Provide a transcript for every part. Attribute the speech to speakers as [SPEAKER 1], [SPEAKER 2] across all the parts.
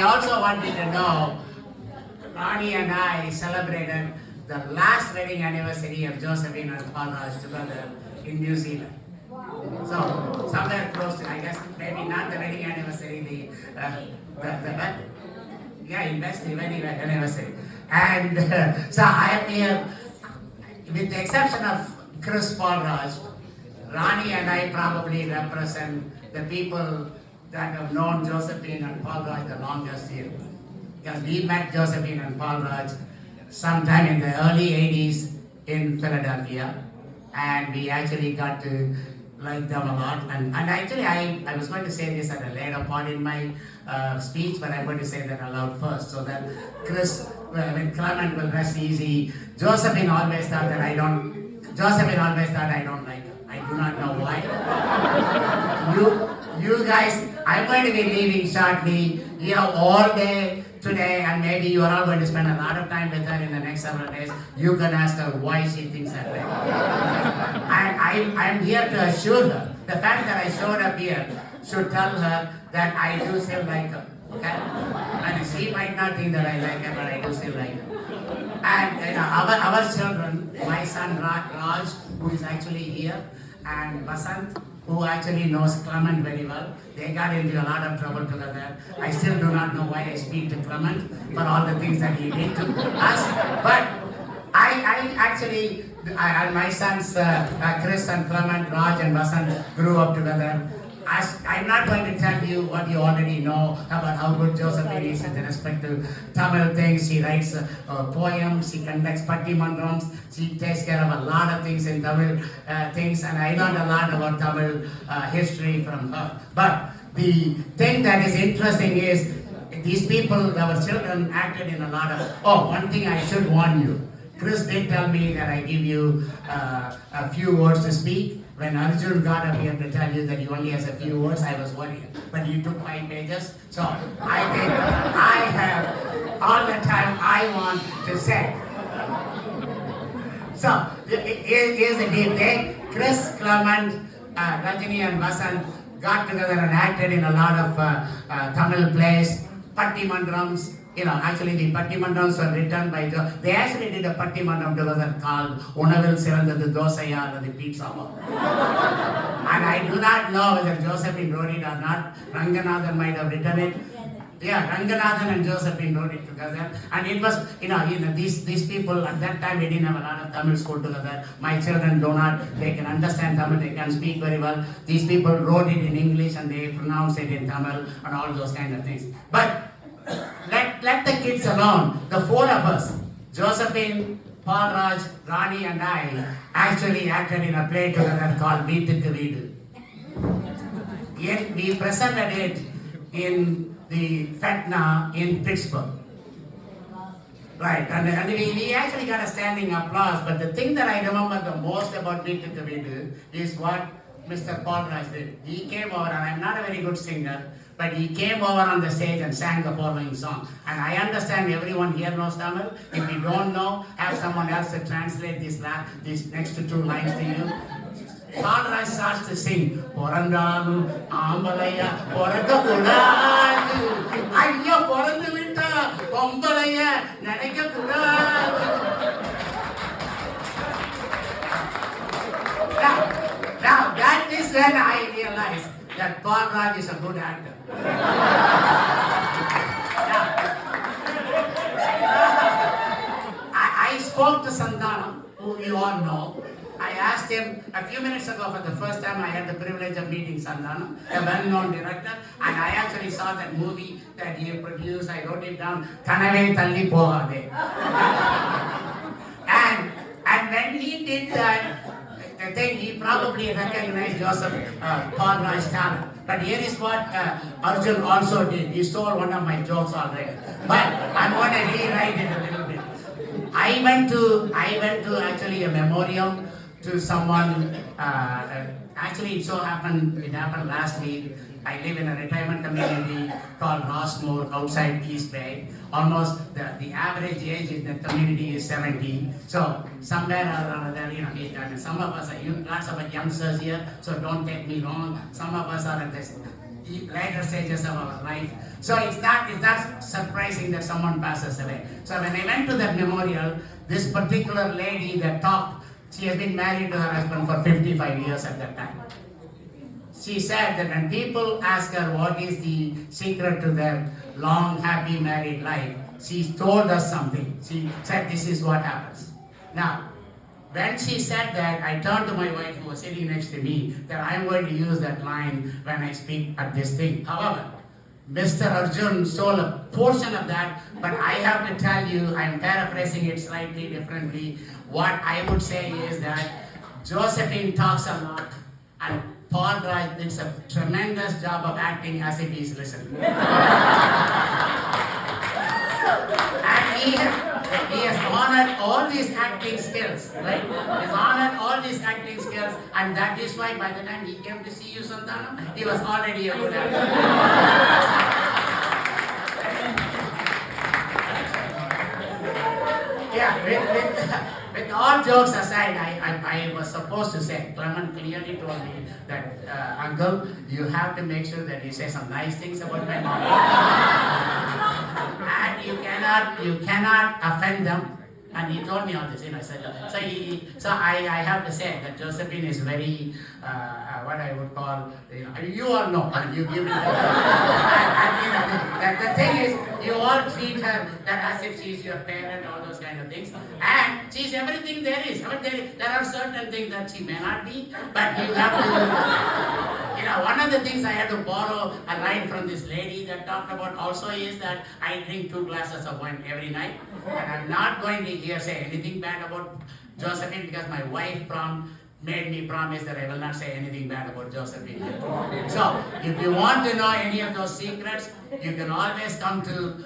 [SPEAKER 1] I also wanted to know, Ronnie and I celebrated the last wedding anniversary of Josephine and Paulraj together in New Zealand. So somewhere close to, I guess, maybe not the wedding anniversary, the wedding anniversary. And so I am here, with the exception of Chris Paulraj, Ronnie and I probably represent the people that have known Josephine and Paulraj the longest here. Because we met Josephine and Paulraj sometime in the early 80s in Philadelphia, and we actually got to like them a lot. And actually, I was going to say this at a later point in my speech, but I'm going to say that aloud first, so that Clement will rest easy. Josephine always thought I don't like her. I do not know why. You guys, I'm going to be leaving shortly. You have all day today, and maybe you are all going to spend a lot of time with her in the next several days. You can ask her why she thinks that way. I'm here to assure her. The fact that I showed up here should tell her that I do still like her. Okay? And she might not think that I like her, but I do still like her. And our children, my son Raj, who is actually here, and Vasant, who actually knows Clement very well. They got into a lot of trouble together. I still do not know why I speak to Clement for all the things that he did to us. But I actually, my sons, Chris and Clement, Raj and Vasant grew up together. I'm not going to tell you what you already know about how good Josephine is with respect to Tamil things. She writes poems, she conducts pattimandrams, she takes care of a lot of things in Tamil things, and I learned a lot about Tamil history from her. But the thing that is interesting is these people, our children, acted in a lot of... one thing I should warn you. Chris did tell me that I give you a few words to speak. When Arjun got up here to tell you that he only has a few words, I was worried. But you took 5 pages, so I think I have all the time I want to say. So, here's the deal. Chris, Clement, Rajini and Vasant got together and acted in a lot of Tamil plays, pattimandrams. Actually the pattimandrams were written by they actually did a pattimandram together called Unavil Sirandadu Dosaya or the Pizza. And I do not know whether Josephine wrote it or not. Ranganathan might have written it. Yeah, Ranganathan and Josephine wrote it together. And it was, these people at that time, we didn't have a lot of Tamil school together. My children they can understand Tamil, they can speak very well. These people wrote it in English and they pronounced it in Tamil and all those kind of things. But let the kids alone. The 4 of us, Josephine, Paulraj, Rani and I, actually acted in a play together called Veetukku Veedu. Yet we presented it in the FETNA in Pittsburgh. Right, and we actually got a standing applause, but the thing that I remember the most about Veetukku Veedu is what Mr. Paulraj did. He came over, and I'm not a very good singer, but he came over on the stage and sang the following song. And I understand everyone here knows Tamil. If you don't know, have someone else to translate these next 2 lines to you. Paulraj starts to sing, Porandalu, Ambalaya, Poraka Kudadu, Ayya Porandu Vitta, Ambalaya, Nanaka Kudadu. Now, that is when I realized that Paulraj is a good actor. I spoke to Santhanam, who you all know. I asked him a few minutes ago for the first time. I had the privilege of meeting Santhanam, a well-known director, and I actually saw that movie that he produced. I wrote it down, Kanave Talli Pohade. And when he did that, I think he probably recognized Paulraj's talent. But here is what Arjun also did. He stole one of my jokes already. But I'm going to rewrite it a little bit. I went to actually a memorial to someone. Actually, it happened last week. I live in a retirement community called Rossmore outside East Bay. Almost the average age in the community is 70. So somewhere around there, some of us are lots of youngsters here, so don't take me wrong. Some of us are at this later stages of our life. So it's not surprising that someone passes away. So when I went to that memorial, this particular lady that talked, she has been married to her husband for 55 years at that time. She said that when people ask her what is the secret to their long, happy married life, she told us something. She said this is what happens. Now, when she said that, I turned to my wife who was sitting next to me that I'm going to use that line when I speak at this thing. However, Mr. Arjun stole a portion of that, but I have to tell you, I'm paraphrasing it slightly differently. What I would say is that Josephine talks a lot and Paulraj did a tremendous job of acting as if he's listening. And he has honored all these acting skills, right? He has honored all these acting skills, and that is why by the time he came to see you, Santana, he was already a good actor. Yeah, with all jokes aside, I was supposed to say, Clement clearly told me that, Uncle, you have to make sure that you say some nice things about my mom. And you cannot offend them. And he told me all this, so I have to say that Josephine is very, what I would call, you all know, and you give me the thing is, you all treat her that as if she's your parent, all those kind of things, and she's everything there is. I mean, there are certain things that she may not be, but you have to, one of the things I had to borrow a line from this lady that talked about also is that I drink 2 glasses of wine every night, and I'm not going to say anything bad about Josephine because my wife made me promise that I will not say anything bad about Josephine. So, if you want to know any of those secrets, you can always come to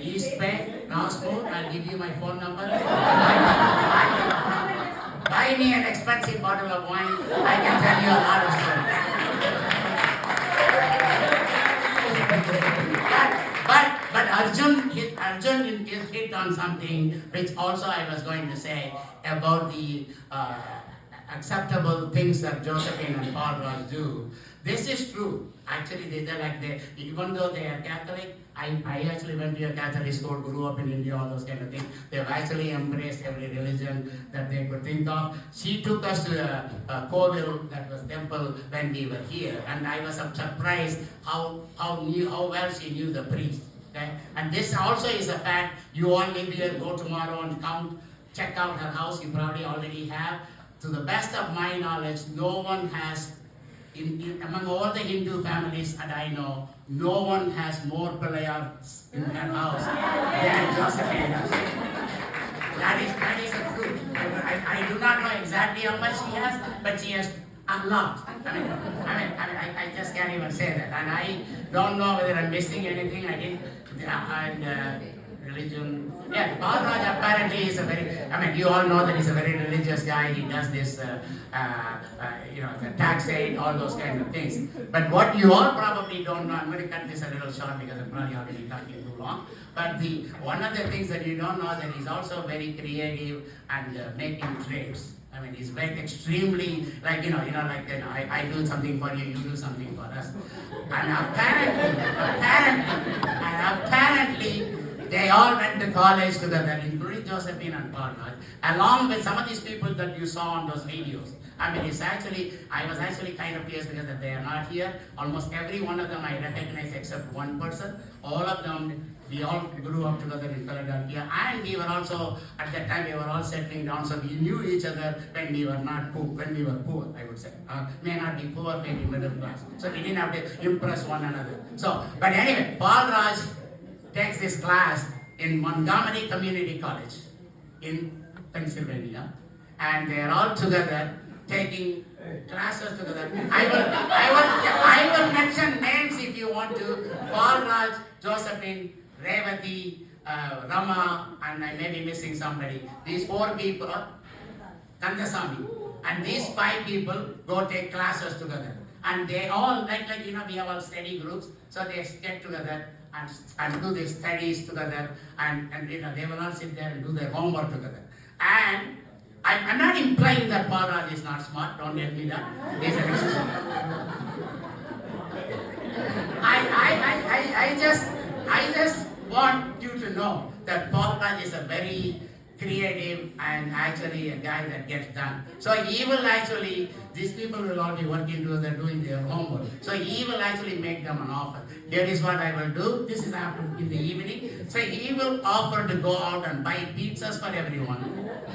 [SPEAKER 1] East Bay, Northwood. I'll give you my phone number. Buy me an expensive bottle of wine. I can tell you a lot of stories. But Arjun hit on something which also I was going to say about the acceptable things that Josephine and Paulraj do. This is true. Actually, even though they are Catholic, I actually went to a Catholic school, grew up in India, all those kind of things. They've actually embraced every religion that they could think of. She took us to a Kovil, that was temple, when we were here. And I was surprised how well she knew the priest. Okay? And this also is a fact. You all live here, go tomorrow and check out her house. You probably already have. To the best of my knowledge, no one has, among all the Hindu families that I know, no one has more Palayars in their house than Josephine does. That is the truth. I do not know exactly how much she has, but she has a lot. I just can't even say that. And I don't know whether I'm missing anything. I didn't. Religion. Yeah, Paulraj apparently is you all know that he's a very religious guy. He does this, the tax aid, all those kind of things. But what you all probably don't know, I'm going to cut this a little short because I'm probably already talking too long. But one of the things that you don't know that he's also very creative and making trades. He's very extremely, I do something for you, you do something for us. And apparently, they all went to college together, including Josephine and Paulraj, along with some of these people that you saw on those videos. I was actually kind of pleased because they are not here. Almost every one of them I recognize except one person. All of them, we all grew up together in Philadelphia, and we were also, at that time, we were all settling down, so we knew each other when we were poor, I would say. May not be poor, maybe middle class. So we didn't have to impress one another. But anyway, Paulraj takes this class in Montgomery Community College in Pennsylvania, and they are all together taking classes together. I will mention names if you want to. Paulraj, Josephine, Revati, Rama, and I may be missing somebody. These 4 people, Kandasamy, and these 5 people go take classes together. And they all, we have all study groups, so they get together and do their studies together, and they will all sit there and do their homework together. And I'm not implying that Paulraj is not smart, don't get me that. He's an I just want you to know that Paulraj is a very creative and actually a guy that gets done. So he will actually, these people will all be working together doing their homework. So he will actually make them an offer. Here is what I will do. This is after in the evening. So he will offer to go out and buy pizzas for everyone.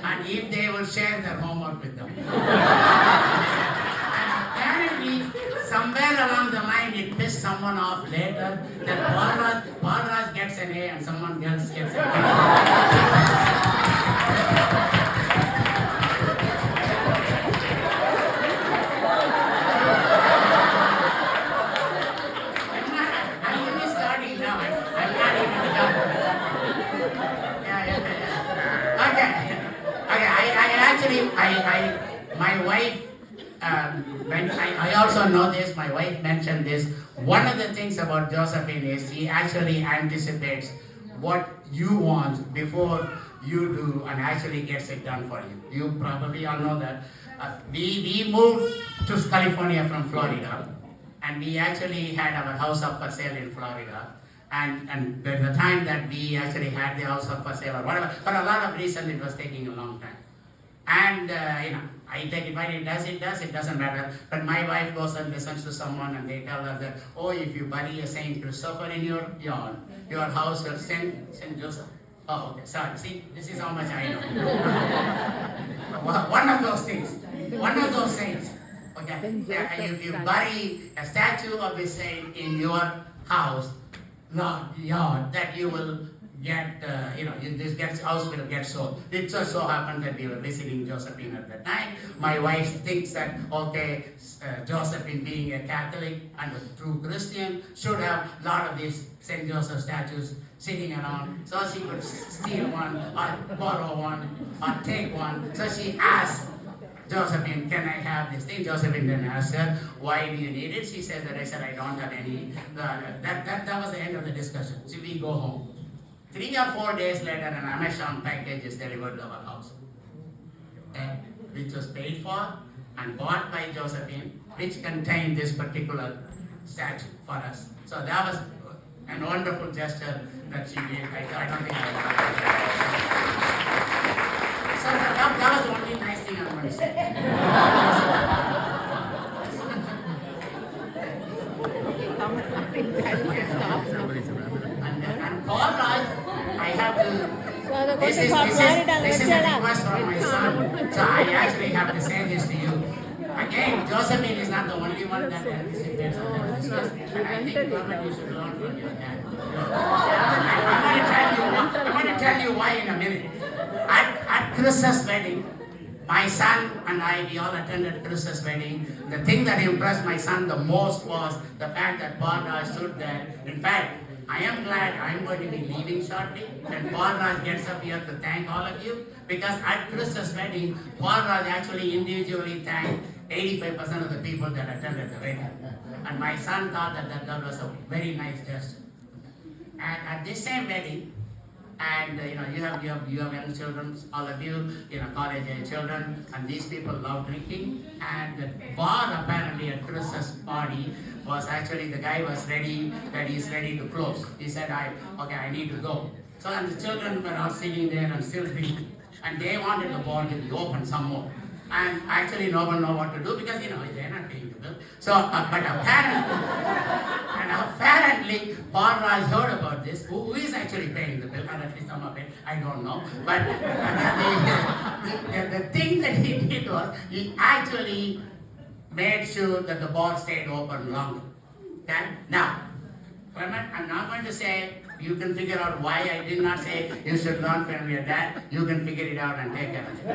[SPEAKER 1] And if they will share their homework with them. Apparently, somewhere along the line, it pissed someone off later that Paulraj gets an A and someone else gets an A. I'm only starting now. I'm not even done. Yeah. Okay. My wife. I also know this, my wife mentioned this. One of the things about Josephine is he actually anticipates what you want before you do and actually gets it done for you. You probably all know that. We moved to California from Florida, and we actually had our house up for sale in Florida. And the time that we actually had the house up for sale or whatever, for a lot of reasons it was taking a long time. And, I take it when it does, it doesn't matter. But my wife goes and listens to someone and they tell her that, oh, if you bury a Saint Christopher in your yard, your house will Saint Joseph. Oh, okay, sorry. See, this is how much I know. One of those things. One of those saints. Okay. If you bury a statue of the saint in your house, yard, that you will get, this house will get sold. It just so happened that we were visiting Josephine at that time. My wife thinks that, okay, Josephine being a Catholic and a true Christian should have a lot of these St. Joseph statues sitting around, so she could steal one or borrow one or take one. So she asked Josephine, can I have this thing? Josephine then asked her, why do you need it? She said that I said, I don't have any. That was the end of the discussion. So we go home. 3 or 4 days later, an Amazon package is delivered to our house, which was paid for and bought by Josephine, which contained this particular statue for us. So that was a wonderful gesture that she did. I don't think I So that was the only nice thing I want to say. And Paulraj, I have to. This is a request from my son. So I actually have to say this to you. Again, Josephine is not the only one that anticipates on that business, and I think Clement, you should learn from your dad. I'm going to tell you why in a minute. At Chris's wedding, my son and I, we all attended Chris's wedding. The thing that impressed my son the most was the fact that Paulraj stood there. In fact, I am glad I'm going to be leaving shortly when Paulraj gets up here to thank all of you, because at Chris's wedding, Paulraj actually individually thanked 85% of the people that attended the wedding. And my son thought that was a very nice gesture. And at this same wedding, and you have young children, all of you, college age children, and these people love drinking. And the bar apparently at Chris's party was actually, the guy was ready, that he's ready to close. He said, I need to go. So and the children were all sitting there and still drinking. And they wanted the bar to be open some more. And actually no one know what to do because, they're not paying the bill. So, but apparently, Paulraj heard about this. Who is actually paying the bill? And at least some of it, I don't know. But the thing that he did was, he actually made sure that the bar stayed open longer. Okay? Now, Clement, I'm not going to say, you can figure out why I did not say you should learn from your dad. You can figure it out and take care of it.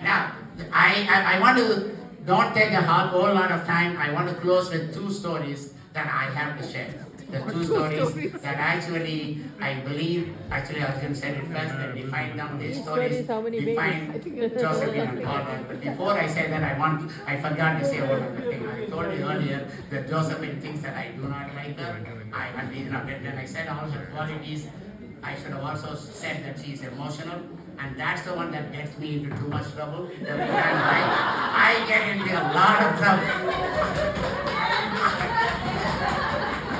[SPEAKER 1] Now, I want to, don't take a whole lot of time. I want to close with 2 stories that I have to share. The 2 stories that actually, I believe, Arjun said it first, that define them. These stories define Josephine and Paulraj. But before I say that, I forgot to say one other thing. I told you earlier that Josephine thinks that I do not like her. When I said all her qualities, I should have also said that she is emotional. And that's the one that gets me into too much trouble. Every time I get into a lot of trouble.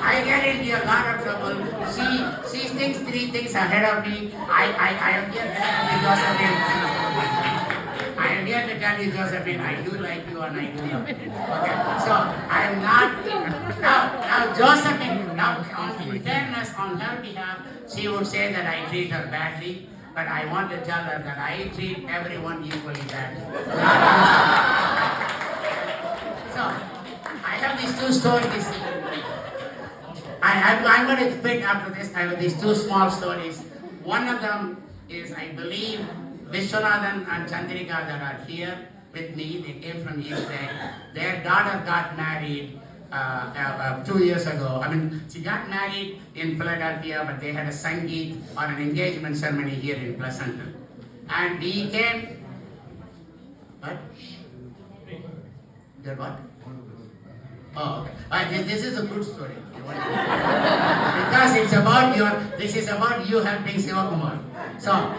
[SPEAKER 1] I get into a lot of trouble. She thinks 3 things ahead of me. I am here to tell you, Josephine. I am here to tell you, Josephine, I do like you and I do love you. Okay, so I am not, now Josephine, now in fairness on her behalf, she would say that I treat her badly, but I want to tell her that I treat everyone equally badly. So, I have these 2 stories. I'm going to split after this. I have these 2 small stories. One of them is, I believe, Vishwanathan and Chandrika that are here with me. They came from East Bay. Their daughter got married 2 years ago. I mean, she got married in Philadelphia, but they had a Sangeet or an engagement ceremony here in Pleasanton. And we came. What? Your what? Oh, okay. This is a good story. Because it's about this is about you helping Siva Kumar. So,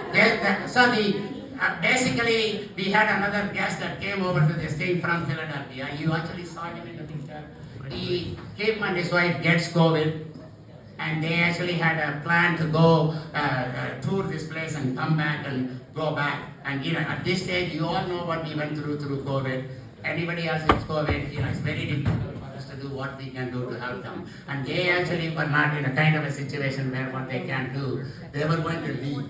[SPEAKER 1] basically, we had another guest that came over to the state from Philadelphia. You actually saw him in the picture. Him and his wife gets COVID, and they actually had a plan to go tour this place and come back and go back. And at this stage, you all know what we went through COVID. Anybody else with COVID, it's very difficult for us to do what we can do to help them. And they actually were not in a kind of a situation where what they can do. They were going to leave.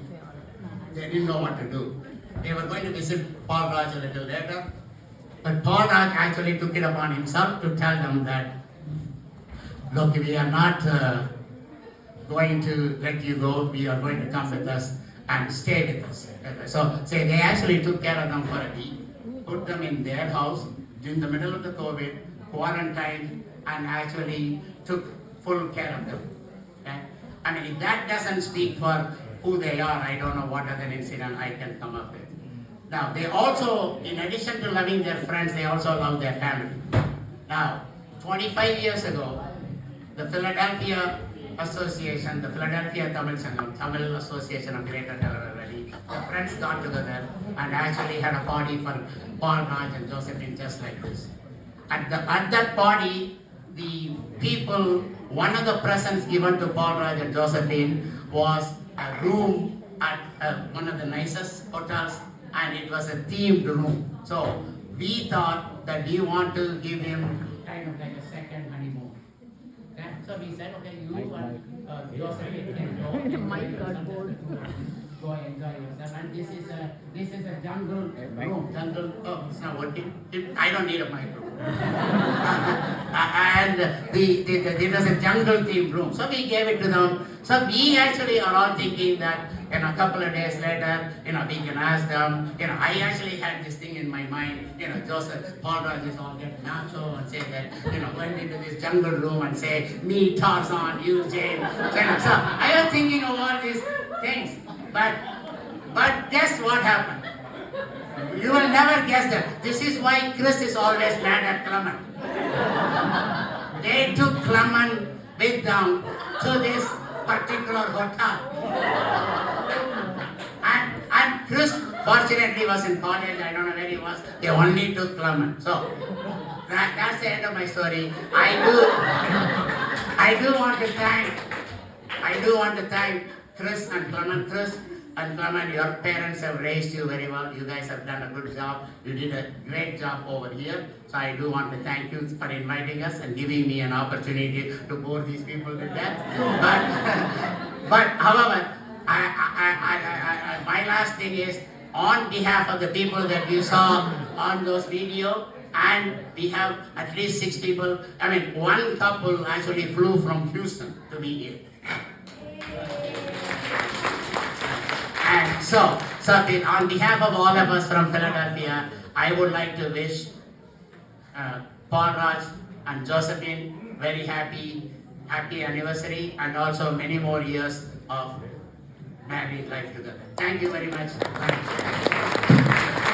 [SPEAKER 1] They didn't know what to do. They were going to visit Paulraj a little later, but Paulraj actually took it upon himself to tell them that, look, we are not going to let you go. We are going to come with us and stay with us. So they actually took care of them for a week, put them in their house in the middle of the COVID, quarantined, and actually took full care of them. Okay? I mean, if that doesn't speak for who they are, I don't know what other incident I can come up with. Now, they also, in addition to loving their friends, they also love their family. Now, 25 years ago, the Philadelphia Association, the Philadelphia Tamil Sangam, Tamil Association of Greater Delaware Valley, the friends got together and actually had a party for Paulraj and Josephine just like this. At that party, the people, one of the presents given to Paulraj and Josephine was a room at one of the nicest hotels, and it was a themed room. So we thought that we want to give him kind of like a second honeymoon. Okay? So we said, okay, you and Josephine can go enjoy yourself. And this is a jungle room. Oh, it's not working. I don't need a microphone. And it was a jungle themed room. So we gave it to them. So we actually are all thinking that a couple of days later, we can ask them. I actually had this thing in my mind. Joseph Paulraj is all get nacho and say that went into this jungle room and say me Tarzan, you Jane. So I was thinking of all these things, but guess what happened? You will never guess that. This is why Chris is always mad at Clement. They took Clement with them to this particular hotel. And Chris fortunately was in college, I don't know where he was. They only took Clement. So that's the end of my story. I do want to thank Chris and Clement. Chris and Clement, your parents have raised you very well. You guys have done a good job. You did a great job over here. So I do want to thank you for inviting us and giving me an opportunity to bore these people to death. But however, my last thing is, on behalf of the people that you saw on those videos, and we have at least 6 people. I mean, one couple actually flew from Houston to be here. And so on behalf of all of us from Philadelphia, I would like to wish Paulraj and Josephine very happy anniversary, and also many more years of married life together. Thank you very much. Thank you.